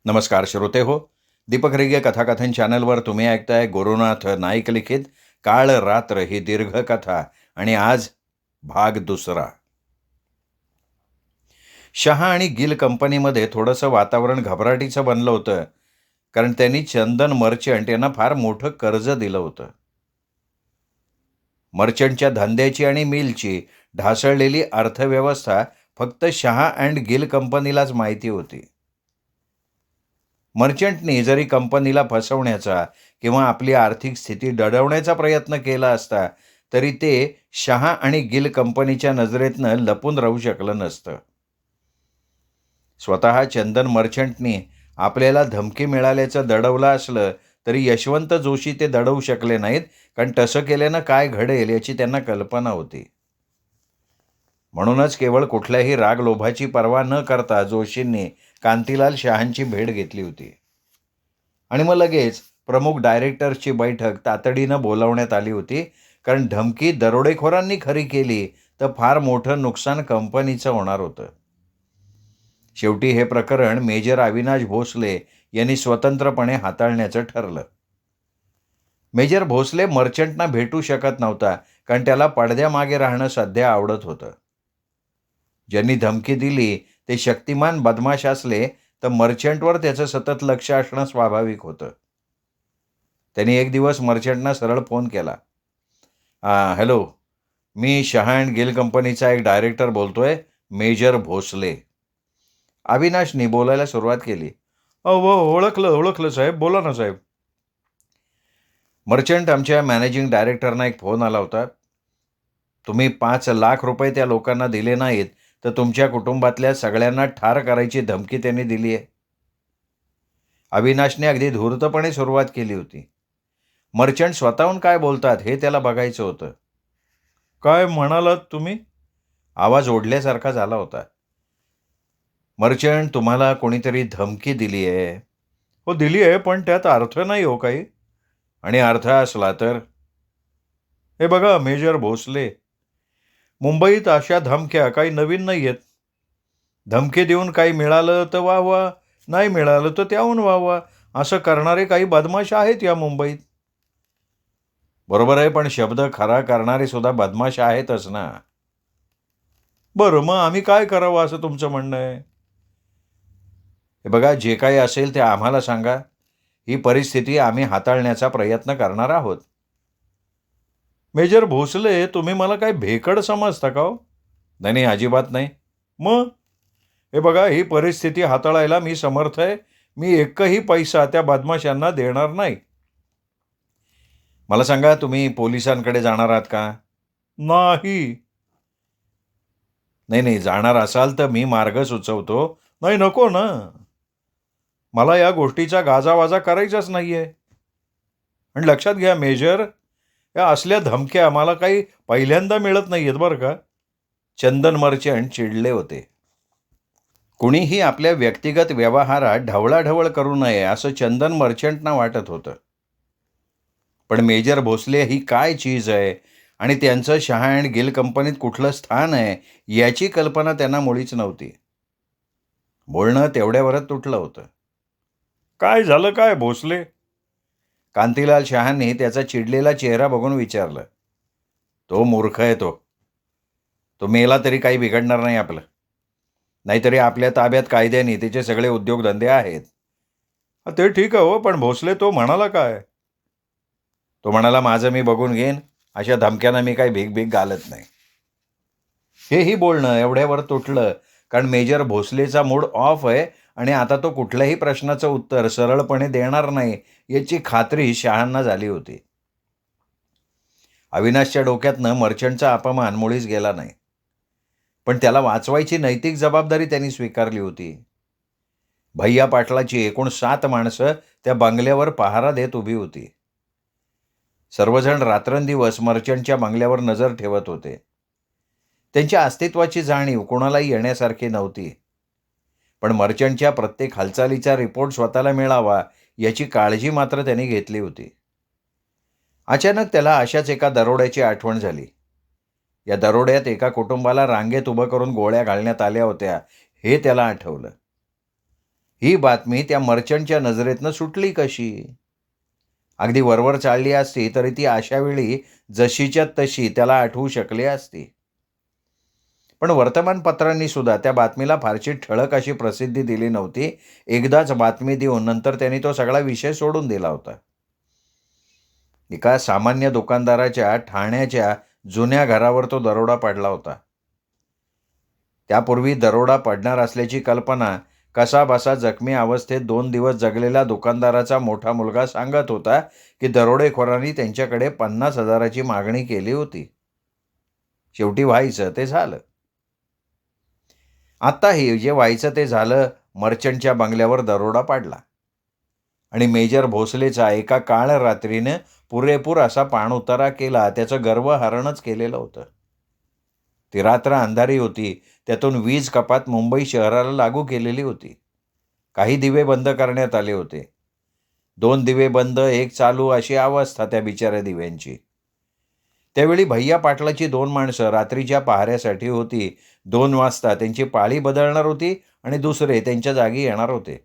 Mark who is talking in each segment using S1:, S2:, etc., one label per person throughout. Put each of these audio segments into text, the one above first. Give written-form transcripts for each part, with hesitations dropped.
S1: नमस्कार श्रोते हो. दीपक रेगे कथाकथन चॅनलवर तुम्ही ऐकताय गुरुनाथ नाईक लिखित काळ रात्र ही दीर्घ कथा आणि आज भाग दुसरा. शहा आणि गिल कंपनीमध्ये थोडंसं वातावरण घबराटीचं बनलं होतं, कारण त्यांनी चंदन मर्चंट यांना फार मोठं कर्ज दिलं होतं. मर्चंटच्या धंद्याची आणि मिलची ढासळलेली अर्थव्यवस्था फक्त शहा अँड गिल कंपनीलाच माहिती होती. मर्चंटनी जरी कंपनीला फसवण्याचा किंवा आपली आर्थिक स्थिती डळवण्याचा प्रयत्न केला असता, तरी ते शहा आणि गिल कंपनीच्या नजरेतनं लपून राहू शकलं नसतं. स्वतः चंदन मर्चंटनी आपल्याला धमकी मिळाल्याचं दडवलं असलं तरी यशवंत जोशी ते दडवू शकले नाहीत, कारण तसं केल्यानं काय घडेल याची त्यांना कल्पना होती. म्हणूनच केवळ कुठल्याही राग लोभाची पर्वा न करता जोशींनी कांतीलाल शहांची भेट घेतली होती. आणि मग लगेच प्रमुख डायरेक्टर्सची बैठक तातडीनं बोलावण्यात आली होती, कारण धमकी दरोडेखोरांनी खरी केली तर फार मोठं नुकसान कंपनीचं होणार होतं. शेवटी हे प्रकरण मेजर अविनाश भोसले यांनी स्वतंत्रपणे हाताळण्याचं ठरलं. मेजर भोसले मर्चंटना भेटू शकत नव्हता, कारण त्याला पडद्यामागे राहणं सध्या आवडत होतं. ज्यांनी धमकी दिली ते शक्तिमान बदमाश असले तर मर्चंटवर त्याचं सतत लक्ष असणं स्वाभाविक होतं. त्यांनी एक दिवस मर्चंटना सरळ फोन केला. Hello, me Shah and gill कंपनीचा एक डायरेक्टर बोलतोय, मेजर भोसले. अविनाशनी बोलायला सुरुवात केली. ओळखलं साहेब, बोला ना साहेब. मर्चंट, आमच्या मॅनेजिंग डायरेक्टरना एक फोन आला होता. तुम्ही 5 लाख रुपये त्या लोकांना दिले नाहीत तर तुमच्या कुटुंबातल्या सगळ्यांना ठार करायची धमकी त्यांनी दिली आहे. अविनाशने अगदी धूर्तपणे सुरुवात केली होती. मर्चंट स्वतःहून काय बोलतात हे त्याला बघायचं होतं. काय म्हणालात तुम्ही? आवाज ओढल्यासारखा झाला होता. मर्चंट, तुम्हाला कोणीतरी धमकी दिली आहे. हो, दिली आहे, पण त्यात अर्थ नाही हो काही. आणि अर्थ असला तर? हे बघा मेजर भोसले, मुंबईत अशा धमक्या काही नवीन नाही आहेत. धमकी देऊन काही मिळालं तर वा वा, नाही मिळालं तर त्याहून वा वा, असं करणारे काही बदमाश आहेत या मुंबईत. बरोबर आहे, पण शब्द खरा करणारे सुद्धा बदमाश आहेतच ना. बरं, मग आम्ही काय करावं असं तुमचं म्हणणं आहे? हे बघा, जे काही असेल ते आम्हाला सांगा. ही परिस्थिती आम्ही हाताळण्याचा प्रयत्न करणार आहोत. मेजर भोसले, तुम्ही मला काय भेकड समजता का हो? नाही, अजिबात नाही. मग हे बघा, ही परिस्थिती हाताळायला मी समर्थ आहे. मी एकही पैसा त्या बदमाशांना देणार नाही. मला सांगा, तुम्ही पोलिसांकडे जाणार आहात का? नाही. नाही, जाणार असाल तर मी मार्ग सुचवतो. नाही, नको ना. मला या गोष्टीचा गाजावाजा करायचाच नाहीये. आणि लक्षात घ्या मेजर, या असल्या धमक्या मला काही पहिल्यांदा मिळत नाहीयेत बरं का. चंदन मर्चंट चिडले होते. कुणीही आपल्या व्यक्तिगत व्यवहारात ढवळाढवळ करू नये असं चंदन मर्चंटना वाटत होतं. पण मेजर भोसले ही काय चीज आहे आणि त्यांचं शहा अँड गिल कंपनीत कुठलं स्थान आहे याची कल्पना त्यांना मुळीच नव्हती. बोलणं तेवढ्यावरच तुटलं होतं. काय झालं काय भोसले? कांतीलाल शहांनी त्याचा चिडलेला चेहरा बघून विचारलं. तो मूर्ख आहे तो. तो मेला तरी काही बिघडणार नाही आपलं. नाहीतरी आपल्या ताब्यात कायद्याने त्याचे सगळे उद्योगधंदे आहेत. ते ठीक आहे हो, पण भोसले तो म्हणाला काय? तो म्हणाला, माझं मी बघून घेईन, अशा धमक्यांना मी काही भीक घालत नाही. हेही बोलणं एवढ्यावर तुटलं, कारण मेजर भोसलेचा मूड ऑफ आहे आणि आता तो कुठल्याही प्रश्नाचं उत्तर सरळपणे देणार नाही याची खात्री शहांना झाली होती. अविनाशच्या डोक्यातनं मर्चंटचा अपमान मुळीच गेला नाही. पण त्याला वाचवायची नैतिक जबाबदारी त्यांनी स्वीकारली होती. भैया पाटलाची एकूण 7 माणसं त्या बंगल्यावर पहारा देत उभी होती. सर्वजण रात्रंदिवस मर्चंटच्या बंगल्यावर नजर ठेवत होते. त्यांच्या अस्तित्वाची जाणीव कोणालाही येण्यासारखी नव्हती. पण मर्चंटच्या प्रत्येक हालचालीचा रिपोर्ट स्वतःला मिळावा याची काळजी मात्र त्यांनी घेतली होती. अचानक त्याला अशाच एका दरोड्याची आठवण झाली. या दरोड्यात एका कुटुंबाला रांगेत उभं करून गोळ्या घालण्यात आल्या होत्या हे त्याला आठवलं. ही बातमी त्या मर्चंटच्या नजरेतनं सुटली कशी? अगदी वरवर चालली असती तरी ती अशावेळी जशीच्या तशी त्याला आठवू शकली असती. पण वर्तमानपत्रांनी सुद्धा त्या बातमीला फारशी ठळक अशी प्रसिद्धी दिली नव्हती. एकदाच बातमी देऊन नंतर त्यांनी तो सगळा विषय सोडून दिला होता. एका सामान्य दुकानदाराच्या ठाण्याच्या जुन्या घरावर तो दरोडा पडला होता. त्यापूर्वी दरोडा पडणार असल्याची कल्पना कसाबसा जखमी अवस्थेत 2 दिवस जगलेला दुकानदाराचा मोठा मुलगा सांगत होता की दरोडेखोरांनी त्यांच्याकडे 50,000ची मागणी केली होती. शेवटी व्हायचं ते झालं. आत्ताही जे व्हायचं ते झालं. मर्चंटच्या बंगल्यावर दरोडा पाडला आणि मेजर भोसलेचा एका काळ रात्रीनं पुरेपूर असा पाणउतारा केला. त्याचं गर्वहरणच केलेलं होतं. ती रात्र अंधारी होती. त्यातून वीज कपात मुंबई शहराला लागू केलेली होती. काही दिवे बंद करण्यात आले होते. 2 दिवे बंद, 1 चालू अशी अवस्था त्या बिचाऱ्या दिव्यांची. त्यावेळी भैया पाटलाची 2 माणसं रात्रीच्या पहाऱ्यासाठी होती. 2 वाजता त्यांची पाळी बदलणार होती आणि दुसरे त्यांच्या जागी येणार होते.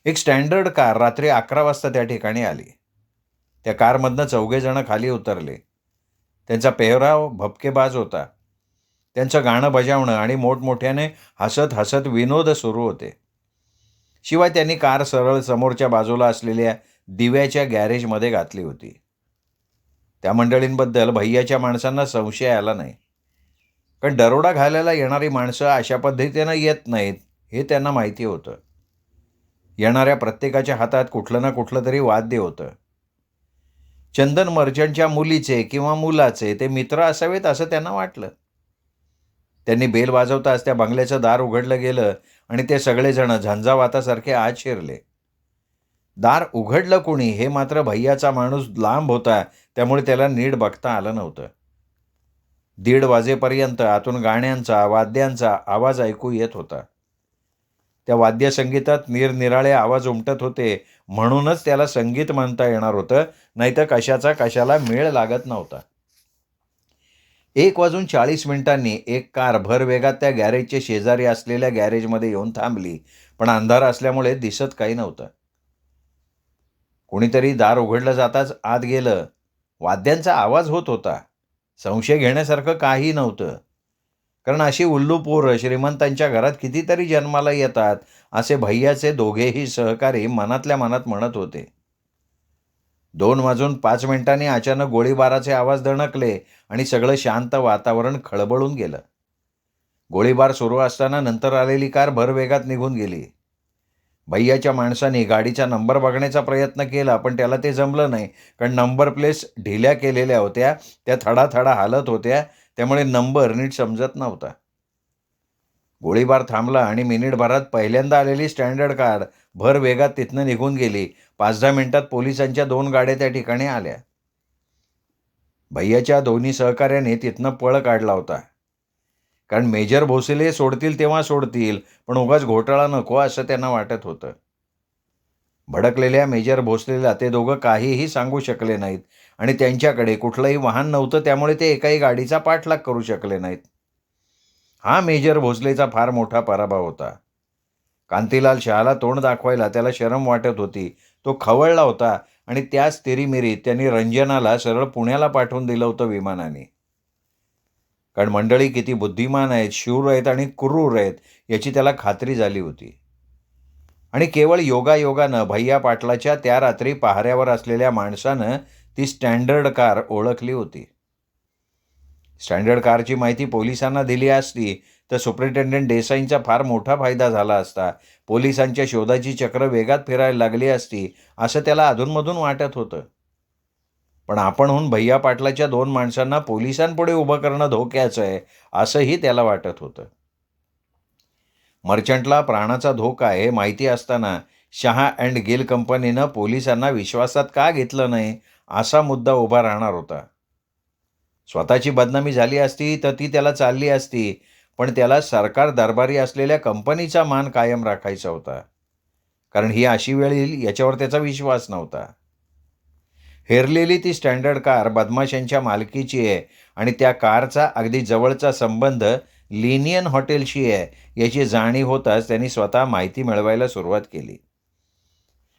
S1: एक स्टँडर्ड कार रात्री 11 वाजता त्या ठिकाणी आली. त्या कारमधनं 4घे जण खाली उतरले. त्यांचा पेहराव भपकेबाज होता. त्यांचं गाणं बजावणं आणि मोठमोठ्याने हसत हसत विनोद सुरू होते. शिवाय त्यांनी कार सरळ समोरच्या बाजूला असलेल्या दिव्याच्या गॅरेजमध्ये घातली होती. त्या मंडळींबद्दल भैयाच्या माणसांना संशय आला नाही. कारण दरोडा घालायला येणारी माणसं अशा पद्धतीनं येत नाहीत हे त्यांना माहिती होतं. येणाऱ्या प्रत्येकाच्या हातात कुठलं ना कुठलं तरी वाद्य होतं. चंदन मर्चंटच्या मुलीचे किंवा मुलाचे ते मित्र असावेत असं त्यांना वाटलं. त्यांनी बेल वाजवताच त्या बंगल्याचं दार उघडलं गेलं आणि ते सगळेजण झंझावातासारखे आत शिरले. दार उघडलं कोणी हे मात्र भैयाचा माणूस लांब होता, त्यामुळे त्याला नीट बघता आलं नव्हतं. 1:30 वाजेपर्यंत आतून गाण्यांचा, वाद्यांचा आवाज ऐकू येत होता. त्या वाद्यसंगीतात निरनिराळे आवाज उमटत होते, म्हणूनच त्याला संगीत म्हणता येणार होतं, नाहीतर कशाचा कशाला मेळ लागत नव्हता. 1:40 एक कार भरवेगात त्या गॅरेजच्या शेजारी असलेल्या गॅरेजमध्ये येऊन थांबली. पण अंधार असल्यामुळे दिसत काही नव्हतं. कोणीतरी दार उघडलं जाताच आत गेलं. वाद्यांचा आवाज होत होता. संशय घेण्यासारखं काही नव्हतं. कारण अशी उल्लू पोरं श्रीमंतांच्या घरात कितीतरी जन्माला येतात असे भैयाचे दोघेही सहकारी मनातल्या मनात म्हणत होते. 2:05 अचानक गोळीबाराचे आवाज दणकले आणि सगळं शांत वातावरण खळबळून गेलं. गोळीबार सुरू असताना नंतर आलेली कार भरवेगात निघून गेली. भैयाच्या माणसाने गाडीचा नंबर बघण्याचा प्रयत्न केला, पण त्याला ते जमलं नाही. कारण नंबर प्लेट्स ढिल्या केलेल्या होत्या, त्या थडाथडा हालत होत्या, त्यामुळे नंबर नीट समजत नव्हता. गोळीबार थांबला आणि मिनिटभरात पहिल्यांदा आलेली स्टँडर्ड कार भर वेगात तिथनं निघून गेली. 5-10 मिनिटात पोलिसांच्या 2 गाड्या त्या ठिकाणी आल्या. भैयाच्या दोन्ही सहकार्याने तिथनं पळ काढला होता. कारण मेजर भोसले सोडतील तेव्हा सोडतील, पण उगाच घोटाळा नको असं त्यांना वाटत होतं. भडकलेल्या मेजर भोसलेला ते दोघं काहीही सांगू शकले नाहीत आणि त्यांच्याकडे कुठलंही वाहन नव्हतं, त्यामुळे ते एकाही गाडीचा पाठलाग करू शकले नाहीत. हा मेजर भोसलेचा फार मोठा पराभव होता. कांतीलाल शहाला तोंड दाखवायला त्याला शरम वाटत होती. तो खवळला होता आणि त्याच तिरीमिरीत त्यांनी रंजनाला सरळ पुण्याला पाठवून दिलं होतं विमानाने. कारण मंडळी किती बुद्धिमान आहेत, शूर आहेत आणि क्रूर आहेत याची त्याला खात्री झाली होती. आणि केवळ योगायोगानं भैया पाटलाच्या त्या रात्री पहाऱ्यावर असलेल्या माणसानं ती स्टँडर्ड कार ओळखली होती. स्टँडर्ड कारची माहिती पोलिसांना दिली असती तर सुपरिटेंडंट देसाईंचा फार मोठा फायदा झाला असता. पोलिसांच्या शोधाची चक्र वेगात फिरायला लागली असती असं त्याला अधूनमधून वाटत होतं. पण आपणहून भैया पाटलाच्या 2 माणसांना पोलिसांपुढे उभं करणं धोक्याचं आहे असंही त्याला वाटत होतं. मर्चंटला प्राणाचा धोका आहे हे माहिती असताना शहा अँड गिल कंपनीनं पोलिसांना विश्वासात का घेतलं नाही असा मुद्दा उभा राहणार होता. स्वतःची बदनामी झाली असती तर ती त्याला चालली असती, पण त्याला सरकार दरबारी असलेल्या कंपनीचा मान कायम राखायचा होता. कारण ही अशी वेळ येईल याच्यावर त्याचा विश्वास नव्हता. हेरलेली ती स्टँडर्ड कार बदमाशांच्या मालकीची आहे आणि त्या कारचा अगदी जवळचा संबंध लिनियन हॉटेलशी आहे याची जाणीव होताच त्यांनी स्वतः माहिती मिळवायला सुरुवात केली.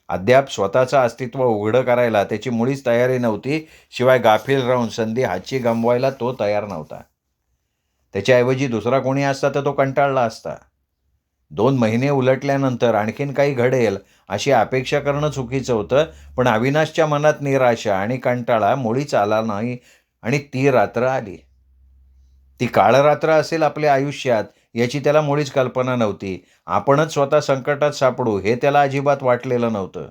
S1: अद्याप स्वतःचं अस्तित्व उघडं करायला त्याची मुळीच तयारी नव्हती. शिवाय गाफील राहून संधी हातची गमवायला तो तयार नव्हता. त्याच्याऐवजी दुसरा कोणी असता तर तो कंटाळला असता. 2 महिने उलटल्यानंतर आणखीन काही घडेल अशी अपेक्षा करणं चुकीचं होतं. पण अविनाशच्या मनात निराशा आणि कंटाळा मुळीच आला नाही आणि ती रात्र आली. ती काळरात्र असेल आपल्या आयुष्यात याची त्याला मुळीच कल्पना नव्हती. आपणच स्वतः संकटात सापडू हे त्याला अजिबात वाटलेलं नव्हतं.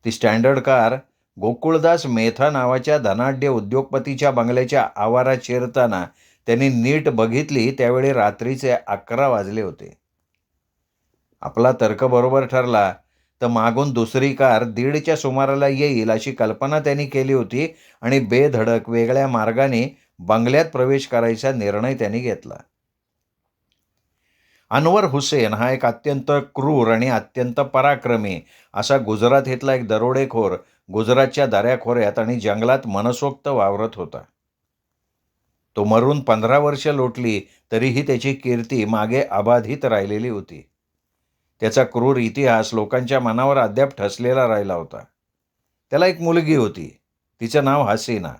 S1: ती स्टँडर्ड कार गोकुळदास मेथा नावाच्या धनाढ्य उद्योगपतीच्या बंगल्याच्या आवारात शिरताना त्यांनी नीट बघितली त्यावेळी रात्रीचे 11 वाजले होते. आपला तर्क बरोबर ठरला तर मागून दुसरी कार 1:30च्या सुमाराला येईल अशी कल्पना त्यांनी केली होती आणि बेधडक वेगळ्या मार्गाने बंगल्यात प्रवेश करायचा निर्णय त्यांनी घेतला. अनवर हुसेन हा एक अत्यंत क्रूर आणि अत्यंत पराक्रमी असा गुजरातेतला एक दरोडेखोर गुजरातच्या दऱ्याखोऱ्यात आणि जंगलात मनसोक्त वावरत होता. तो मरून 15 वर्ष लोटली तरीही त्याची कीर्ती मागे अबाधित राहिलेली होती. त्याचा क्रूर इतिहास लोकांच्या मनावर अद्याप ठसलेला राहिला होता. त्याला एक मुलगी होती. तिचं नाव हसीना.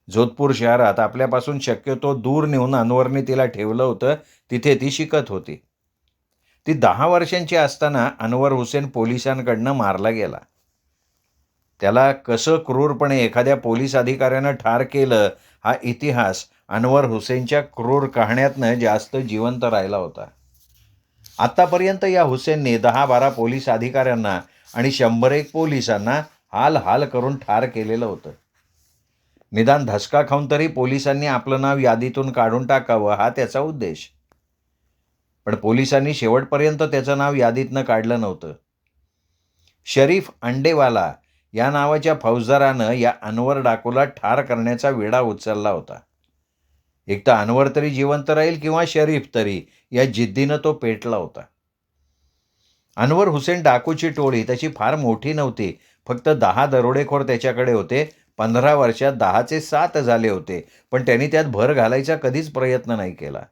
S1: जोधपूर शहरात आपल्यापासून शक्यतो दूर नेऊन अनवरने तिला ठेवलं होतं. तिथे ती शिकत होती. ती 10 वर्षांची असताना अनवर हुसेन पोलिसांकडनं मारला गेला. त्याला कसं क्रूरपणे एखाद्या पोलीस अधिकाऱ्यानं ठार केलं हा इतिहास अनवर हुसेनच्या क्रूर कहाण्यातनं जास्त जिवंत राहिला होता. आत्तापर्यंत या हुसेनने 10-12 पोलीस अधिकाऱ्यांना आणि 100-1 पोलिसांना हाल हाल करून ठार केलेलं होतं. निदान धसका खाऊन तरी पोलिसांनी आपलं नाव यादीतून काढून टाकावं हा त्याचा उद्देश. पण पोलिसांनी शेवटपर्यंत त्याचं नाव यादीतनं काढलं नव्हतं. शरीफ अंडेवाला या नावाच्या फौजदारानं या अनवर डाकूला ठार करण्याचा विडा उचलला होता. एक तर अनवर तरी जिवंत राहील किंवा शरीफ तरी या जिद्दीनं तो पेटला होता. अनवर हुसेन डाकूची टोळी त्याची फार मोठी नव्हती. फक्त 10 दरोडेखोर त्याच्याकडे होते. 15 वर्षात 10चे 7 झाले होते. पण त्यांनी त्यात भर घालायचा कधीच प्रयत्न नाही केला.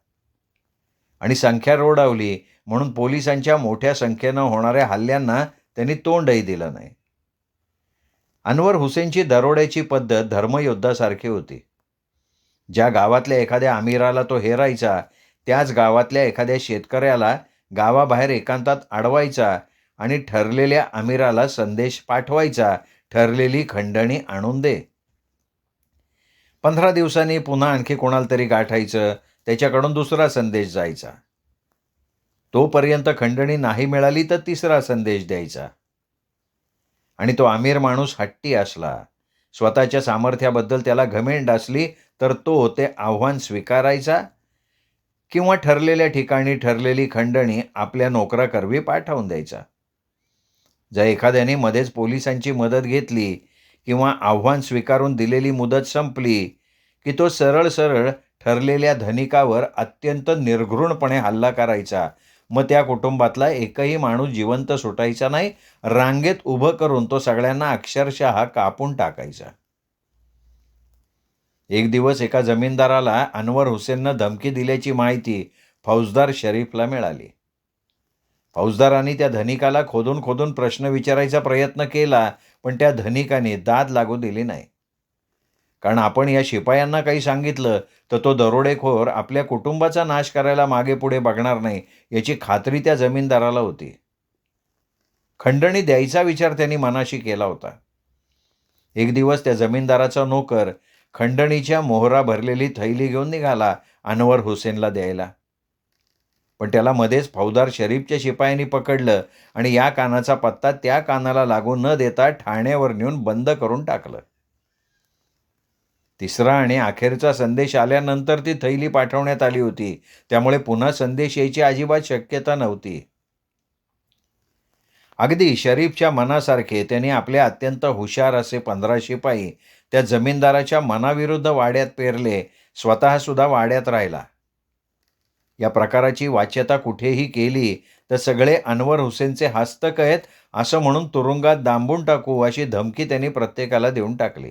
S1: आणि संख्या रोडावली म्हणून पोलिसांच्या मोठ्या संख्येनं होणाऱ्या हल्ल्यांना त्यांनी तोंडही दिलं नाही. अनवर हुसेनची दरोड्याची पद्धत धर्मयुद्धासारखी होती. ज्या गावातल्या एखाद्या अमीराला तो हेरायचा त्याच गावातल्या एखाद्या शेतकऱ्याला गावाबाहेर एकांतात अडवायचा आणि ठरलेल्या अमीराला संदेश पाठवायचा, ठरलेली खंडणी आणून दे. 15 दिवसांनी पुन्हा आणखी कोणाला तरी गाठायचं, त्याच्याकडून दुसरा संदेश जायचा. तोपर्यंत खंडणी नाही मिळाली तर तिसरा संदेश द्यायचा. आणि तो अमीर माणूस हट्टी असला, स्वतःच्या सामर्थ्याबद्दल त्याला घमेंड असली तर तो ते आव्हान स्वीकारायचा किंवा ठरलेल्या ठिकाणी ठरलेली खंडणी आपल्या नोकराकरवी पाठवून द्यायचा. जर एखाद्याने मध्येच पोलिसांची मदत घेतली किंवा आव्हान स्वीकारून दिलेली मुदत संपली की तो सरळ सरळ ठरलेल्या धनिकावर अत्यंत निर्घृणपणे हल्ला करायचा. मग त्या कुटुंबातला एकही माणूस जिवंत सुटायचा नाही. रांगेत उभं करून तो सगळ्यांना अक्षरशः कापून टाकायचा. एक दिवस एका जमीनदाराला अनवर हुसेननं धमकी दिल्याची माहिती फौजदार शरीफला मिळाली. फौजदारांनी त्या धनिकाला खोदून खोदून प्रश्न विचारायचा प्रयत्न केला, पण त्या धनिकाने दाद लागू दिली नाही. कारण आपण या शिपायांना काही सांगितलं तर तो दरोडेखोर आपल्या कुटुंबाचा नाश करायला मागे पुढे बघणार नाही याची खात्री त्या जमीनदाराला होती. खंडणी द्यायचा विचार त्यांनी मनाशी केला होता. एक दिवस त्या जमीनदाराचा नोकर खंडणीच्या मोहरा भरलेली थैली घेऊन निघाला अनवर हुसेनला द्यायला. पण त्याला मध्येच फौजदार शरीफच्या शिपायांनी पकडलं आणि या कानाचा पत्ता त्या कानाला लागू न देता ठाण्यावर नेऊन बंद करून टाकलं. तिसरा आणि अखेरचा संदेश आल्यानंतर ती थैली पाठवण्यात आली होती. त्यामुळे पुन्हा संदेश यायची अजिबात शक्यता नव्हती. अगदी शरीफच्या मनासारखे त्यांनी आपले अत्यंत हुशार असे 15 शिपाई त्या जमीनदाराच्या मनाविरुद्ध वाड्यात पेरले. स्वतःसुद्धा वाड्यात राहिला. या प्रकाराची वाच्यता कुठेही केली तर सगळे अनवर हुसेनचे हस्तक आहेत असं म्हणून तुरुंगात डांबून टाकू अशी धमकी त्यांनी प्रत्येकाला देऊन टाकली.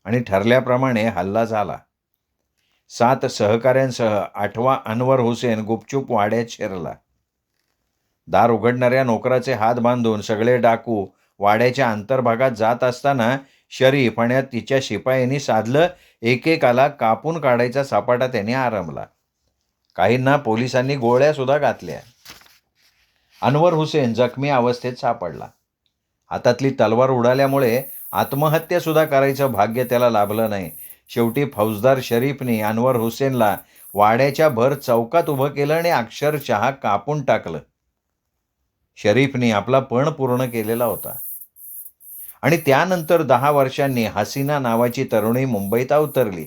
S1: आणि ठरल्याप्रमाणे हल्ला झाला. 7 सहकाऱ्यांसह 8वा अनवर हुसेन गुपचूप वाड्यात शिरला. दार उघडणाऱ्या नोकराचे हात बांधून सगळे डाकू वाड्याच्या अंतर्भागात जात असताना शरीफ आणि तिच्या शिपायांनी साधलं एकेकाला कापून काढायचा सपाटा त्याने आरंभला. काहींना पोलिसांनी गोळ्या सुद्धा घातल्या. अनवर हुसेन जखमी अवस्थेत सापडला. हातातली तलवार उडाल्यामुळे आत्महत्या सुद्धा करायचं भाग्य त्याला लाभलं नाही. शेवटी फौजदार शरीफने अनवर हुसेनला वाड्याच्या भर चौकात उभं केलं आणि अक्षरशः कापून टाकलं. शरीफने आपला पण पूर्ण केलेला होता. आणि त्यानंतर 10 वर्षांनी हसीना नावाची तरुणी मुंबईत अवतरली.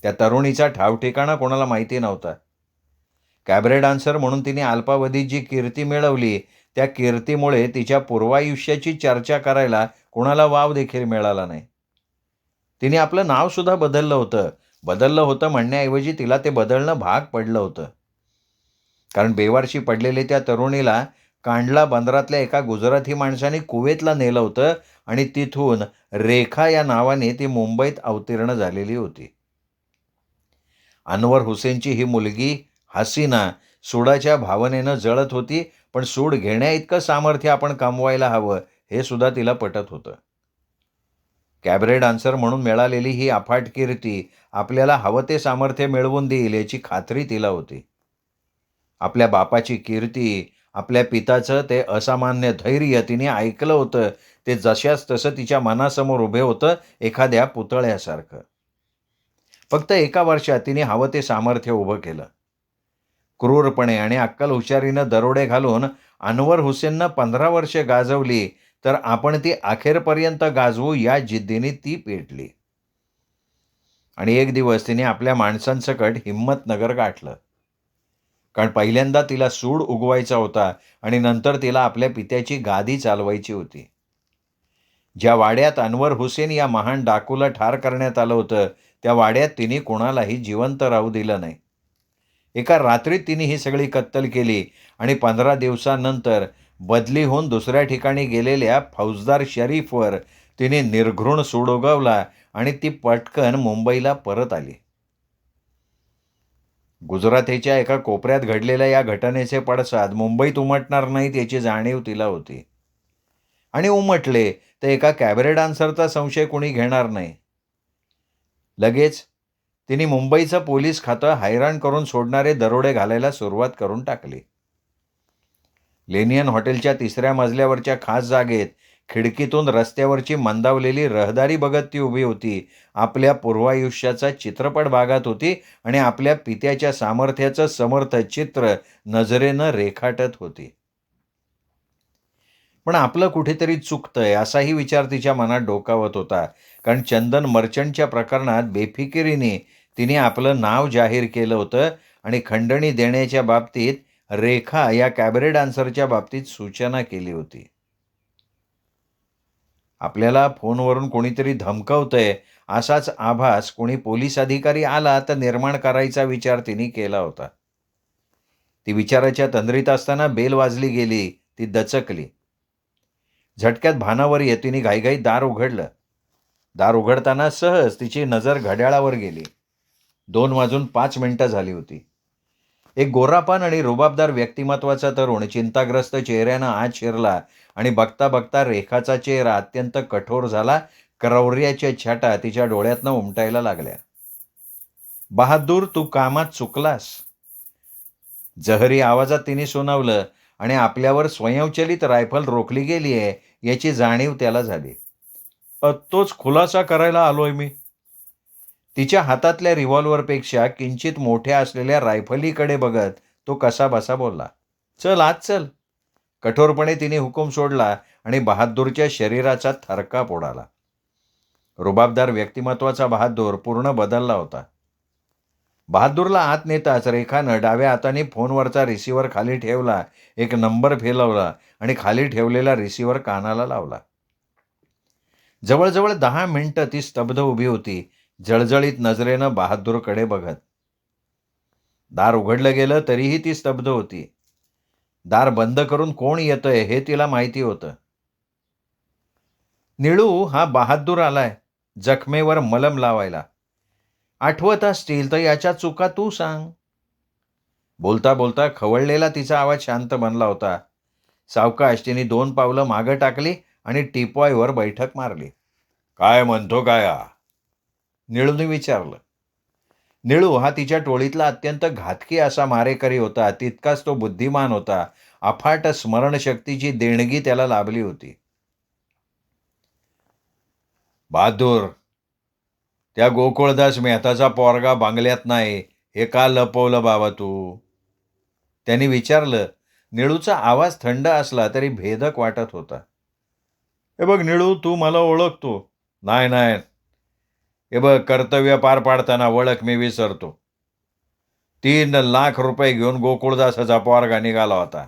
S1: त्या तरुणीचा ठावठिकाणा कोणाला माहिती नव्हता. कॅबरे डान्सर म्हणून तिने अल्पावधीत जी कीर्ती मिळवली, त्या कीर्तीमुळे तिच्या पूर्वायुष्याची चर्चा करायला कोणाला वाव देखील मिळाला नाही. तिने आपलं नाव सुद्धा बदललं होतं म्हणण्याऐवजी तिला ते बदलणं भाग पडलं होतं. कारण बेवारशी पडलेले त्या तरुणीला कांडला बंदरातल्या एका गुजराती माणसाने कुवेतला नेलं होतं आणि तिथून रेखा या नावाने ती मुंबईत अवतीर्ण झालेली होती. अनवर हुसेनची ही मुलगी हसीना सूडाच्या भावनेनं जळत होती, पण सूड घेण्याइतकं सामर्थ्य आपण कमवायला हवं हे सुद्धा तिला पटत होतं. कॅबरे डान्सर म्हणून मिळालेली ही अफाट कीर्ती आपल्याला हवं ते सामर्थ्य मिळवून देईल याची खात्री तिला होती. आपल्या बापाची कीर्ती, आपल्या पिताचं ते असामान्य धैर्य तिने ऐकलं होतं. ते जशास तसं तिच्या मनासमोर उभे होतं, एखाद्या पुतळ्यासारखं. फक्त एका वर्षात तिने हवं ते सामर्थ्य उभं केलं. क्रूरपणे आणि अक्कल हुशारीनं दरोडे घालून अनवर हुसेननं 15 वर्षे गाजवली, तर आपण ती अखेरपर्यंत गाजवू या जिद्दीने ती पेटली. आणि एक दिवस तिने आपल्या माणसांसकट हिम्मतनगर गाठलं. कारण पहिल्यांदा तिला सूड उगवायचा होता आणि नंतर तिला आपल्या पित्याची गादी चालवायची होती. ज्या वाड्यात अनवर हुसेन या महान डाकूला ठार करण्यात आलं होतं, त्या वाड्यात तिने कोणालाही जिवंत राहू दिलं नाही. एका रात्रीत तिने ही सगळी कत्तल केली आणि 15 दिवसानंतर बदली होऊन दुसऱ्या ठिकाणी गेलेल्या फौजदार शरीफवर तिने निर्घृण सूड उगवला आणि ती पटकन मुंबईला परत आली. गुजरातेच्या एका कोपऱ्यात घडलेल्या या घटनेचे पडसाद मुंबईत उमटणार नाहीत याची जाणीव तिला होती. आणि उमटले तर एका कॅबरे डान्सरचा संशय कोणी घेणार नाही. लगेच तिने मुंबईचं पोलीस खातं हैराण करून सोडणारे दरोडे घालायला सुरुवात करून टाकली. लेनियन हॉटेलच्या 3ऱ्या मजल्यावरच्या खास जागेत खिडकीतून रस्त्यावरची मंदावलेली रहदारी बघत ती उभी होती. आपल्या पूर्वायुष्याचा चित्रपट बागात होती आणि आपल्या पित्याच्या सामर्थ्याचं समर्थ चित्र नजरेनं रेखाटत होती. पण आपलं कुठेतरी चुकतंय असाही विचार तिच्या मनात डोकावत होता. कारण चंदन मर्चंटच्या प्रकरणात बेफिकिरीने तिने आपलं नाव जाहीर केलं होतं आणि खंडणी देण्याच्या बाबतीत रेखा या कॅबरे डान्सरच्या बाबतीत सूचना केली होती. आपल्याला फोनवरून कोणीतरी धमकावतंय असाच आभास कोणी पोलीस अधिकारी आला तर निर्माण करायचा विचार तिने केला होता. ती विचाराच्या तंद्रीत असताना बेल वाजली गेली. ती दचकली. झटक्यात भानावर येत तिने घाईघाईत दार उघडलं. दार उघडताना सहज तिची नजर घड्याळावर गेली. 2:05 झाली होती. एक गोरापान आणि रुबाबदार व्यक्तिमत्वाचा तरुण चिंताग्रस्त चेहऱ्यानं आत शिरला आणि बघता बघता रेखाचा चेहरा अत्यंत कठोर झाला. क्रौर्याच्या छटा तिच्या डोळ्यातनं उमटायला लागल्या. बहादूर, तू कामात चुकलास, जहरी आवाजात तिने सुनावलं आणि आपल्यावर स्वयंचलित रायफल रोखली गेली आहे याची जाणीव त्याला झाली. तोच खुलासा करायला आलोय मी. तिच्या हातातल्या रिव्हॉल्व्हरपेक्षा किंचित मोठ्या असलेल्या रायफलीकडे बघत तो कसाबसा बोलला. चल आत चल. कठोरपणे तिने हुकूम सोडला आणि बहादूरच्या शरीराचा थरकाप उडाला. रुबाबदार व्यक्तिमत्वाचा बहादूर पूर्ण बदलला होता. बहादूरला आत नेताच रेखानं डाव्या हाताने फोनवरचा रिसिव्हर खाली ठेवला, एक नंबर फिरवला आणि खाली ठेवलेला रिसिव्हर कानाला लावला. जवळजवळ 10 मिनिटं ती स्तब्ध उभी होती, जळजळीत नजरेनं बहादूरकडे बघत. दार उघडलं गेलं तरीही ती स्तब्ध होती. दार बंद करून कोण येतंय हे तिला माहिती होतं. निळू, हा बहादूर आलाय जखमेवर मलम लावायला. आठवत असतील तर याच्या चुका तू सांग. बोलता बोलता खवळलेला तिचा आवाज शांत बनला होता. सावकाश तिने 2 पावलं मागं टाकली आणि टिपॉयवर बैठक मारली. काय म्हणतो काय हा? निळूने विचारलं. निळू हा तिच्या टोळीतला अत्यंत घातकी असा मारेकरी होता. तितकाच तो बुद्धिमान होता. अफाट स्मरणशक्तीची देणगी त्याला लाभली होती. बहादूर, त्या गोकुळदास मेहताचा पोरगा बंगल्यात नाही, हे का लपवलं बाबा तू? त्यांनी विचारलं. निळूचा आवाज थंड असला तरी भेदक वाटत होता. हे बघ निळू, तू मला ओळखतो. नाही नाही, हे बघ, कर्तव्य पार पाडताना ओळख मी विसरतो. 3 लाख रुपये घेऊन गोकुळदासाचा पोरगा निघाला होता.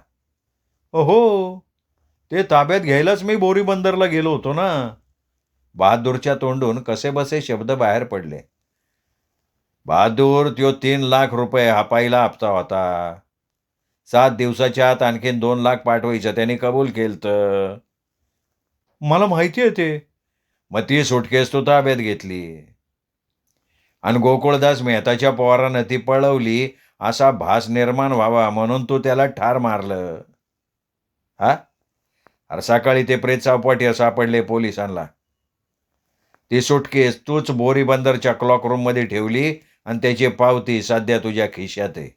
S1: हो, ते ताब्यात घ्यायलाच मी बोरीबंदरला गेलो होतो ना. बहादूरच्या तोंडून कसेबसे शब्द बाहेर पडले. बहादूर, त्यो 3 लाख रुपये हा पहिला हप्ता होता. 7 दिवसाच्या आत आणखीन 2 लाख पाठवायचं त्यांनी कबूल केलतं. मला माहिती आहे ते. मग ती सुटकेस तू ताब्यात घेतली आणि गोकुळदास मेहताच्या पोरानं ती पळवली असा भास निर्माण व्हावा म्हणून तू त्याला ठार मारलं. हा? अरे सकाळी ते प्रेत चौपाटी सापडले पोलिसांना. ती सुटकेस तूच बोरीबंदरच्या क्लॉक रूममध्ये ठेवली आणि त्याची पावती सध्या तुझ्या खिशात आहे.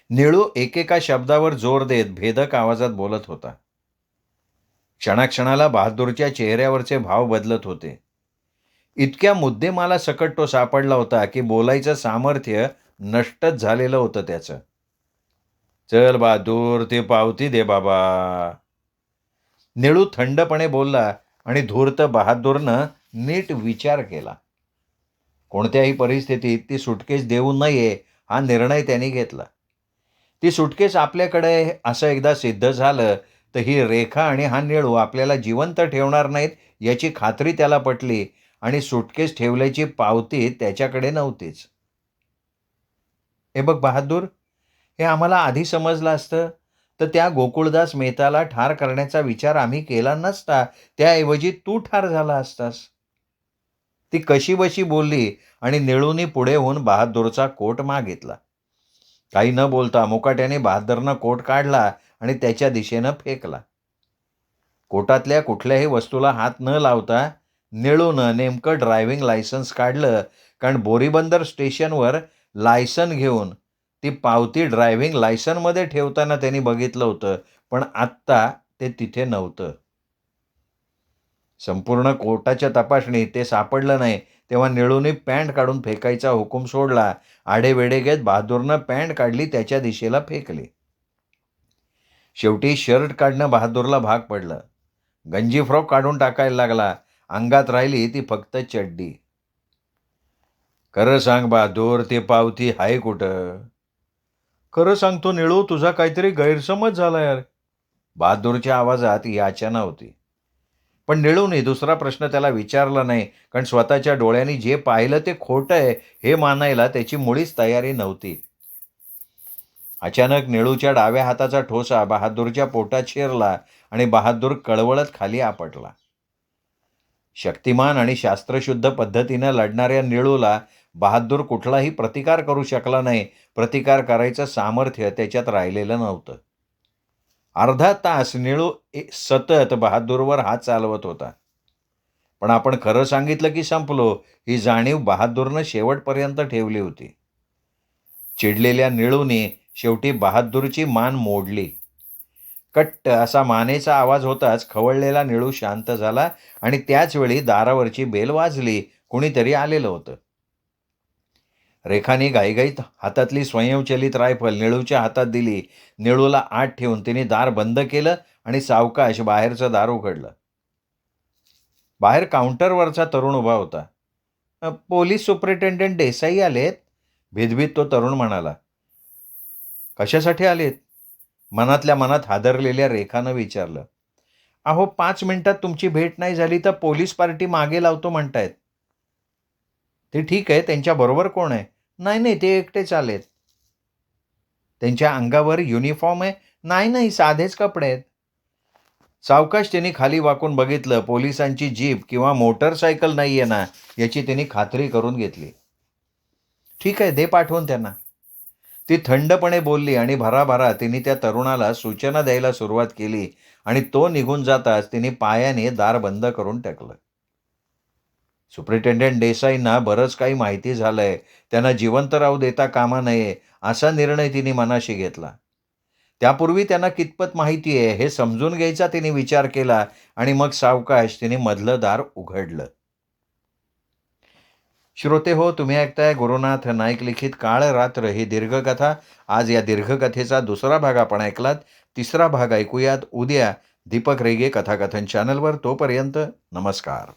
S1: निळू एकेका शब्दावर जोर देत भेदक आवाजात बोलत होता. क्षणाक्षणाला बहादूरच्या चेहऱ्यावरचे भाव बदलत होते. इतक्या मुद्देमाला सकट तो सापडला होता की बोलायचं सामर्थ्य नष्टच झालेलं होतं त्याचं. चल बहादूर, ते पावती दे बाबा. निळू थंडपणे बोलला आणि धूर्त बहादूरनं नीट विचार केला. कोणत्याही परिस्थितीत ती सुटकेस देऊ नये हा निर्णय त्यांनी घेतला. ती सुटकेस आपल्याकडे असं एकदा सिद्ध झालं तर ही रेखा आणि हा निळू आपल्याला जिवंत ठेवणार नाहीत याची खात्री त्याला पटली आणि सुटकेस ठेवल्याची पावती त्याच्याकडे नव्हतीच. हे बघ बहादूर, हे आम्हाला आधी समजलं असतं तर त्या गोकुळदास मेहताला ठार करण्याचा विचार आम्ही केला नसता. त्याऐवजी तू ठार झाला असतास. ती कशीबशी बोलली आणि निळूनी पुढे होऊन बहादूरचा कोट मागितला. काही न बोलता मुकाट्याने बहादरनं कोट काढला आणि त्याच्या दिशेनं फेकला. कोटातल्या कुठल्याही वस्तूला हात न लावता निळूनं नेमकं ड्रायव्हिंग लायसन्स काढलं, कारण बोरीबंदर स्टेशनवर लायसन घेऊन ती पावती ड्रायव्हिंग लायसनमध्ये ठेवताना त्यांनी बघितलं होतं, पण आत्ता ते तिथे नव्हतं. संपूर्ण कोर्टाच्या तपासणीत ते सापडलं नाही तेव्हा निळूने पॅन्ट काढून फेकायचा हुकूम सोडला. आढेवेढे घेत बहादूरनं पॅन्ट काढली, त्याच्या दिशेला फेकली. शेवटी शर्ट काढणं बहादूरला भाग पडलं. गंजी फ्रॉक काढून टाकायला लागला. अंगात राहिली ती फक्त चड्डी. खरं सांग बहादूर, ती पावती आहे कुठं? खरं सांगतो निळू, तुझा काहीतरी गैरसमज झाला यार. बहादूरच्या आवाजात याचना होती. पण निळूने दुसरा प्रश्न त्याला विचारला नाही, कारण स्वतःच्या डोळ्यांनी जे पाहिलं ते खोटं आहे हे मानायला त्याची मुळीच तयारी नव्हती. अचानक निळूच्या डाव्या हाताचा ठोसा बहादूरच्या पोटात शिरला आणि बहादूर कळवळत खाली आपटला. शक्तिमान आणि शास्त्रशुद्ध पद्धतीनं लढणाऱ्या निळूला बहादूर कुठलाही प्रतिकार करू शकला नाही. प्रतिकार करायचं सामर्थ्य त्याच्यात राहिलेलं नव्हतं. अर्धा तास निळू सतत बहादूरवर हात चालवत होता. पण आपण खरं सांगितलं की संपलो ही जाणीव बहादूरनं शेवटपर्यंत ठेवली होती. चिडलेल्या निळूने शेवटी बहादूरची मान मोडली. कट्ट असा मानेचा आवाज होताच खवळलेला निळू शांत झाला आणि त्याच वेळी दारावरची बेल वाजली. कुणीतरी आलेलं होतं. रेखाने घाईघाईत हातातली स्वयंचलित रायफल निळूच्या हातात दिली. निळूला आत ठेवून तिने दार बंद केलं आणि सावकाश बाहेरचं दार उघडलं. बाहेर काउंटरवरचा तरुण उभा होता. पोलीस सुपरिटेंडंट देसाई आलेत, भिदभिद तो तरुण म्हणाला. कशासाठी आलेत? मनातल्या मनात हादरलेल्या रेखानं विचारलं. अहो, 5 मिनिटात तुमची भेट नाही झाली तर पोलीस पार्टी मागे लावतो म्हणतायत. ते ठीक आहे, त्यांच्याबरोबर कोण आहे? नाही नाही, ते एकटेच आलेत. त्यांच्या अंगावर युनिफॉर्म आहे? नाही नाही, साधेच कपडे आहेत. सावकाश त्यांनी खाली वाकून बघितलं. पोलिसांची जीप किंवा मोटरसायकल नाही आहे ना, याची त्यांनी खात्री करून घेतली. ठीक आहे, दे पाठवून त्यांना. ती थंडपणे बोलली आणि भराभरा तिने त्या तरुणाला सूचना द्यायला सुरुवात केली आणि तो निघून जाताच तिने पायाने दार बंद करून टाकलं. सुपरिटेंडेंट देसाईंना बरंच काही माहिती झालंय. त्यांना जिवंत राहू देता कामा नये, असा निर्णय तिने मनाशी घेतला. त्यापूर्वी त्यांना कितपत माहिती आहे हे समजून घ्यायचा तिने विचार केला आणि मग सावकाश तिने मधलं दार उघडलं. श्रोते हो, तुम्ही ऐकताय गुरुनाथ नाईक लिखित काळ रात्र ही दीर्घकथा. आज या दीर्घकथेचा दुसरा भाग आपण ऐकलात. तिसरा भाग ऐकूयात उद्या दीपक रेगे कथाकथन चॅनलवर. तोपर्यंत नमस्कार.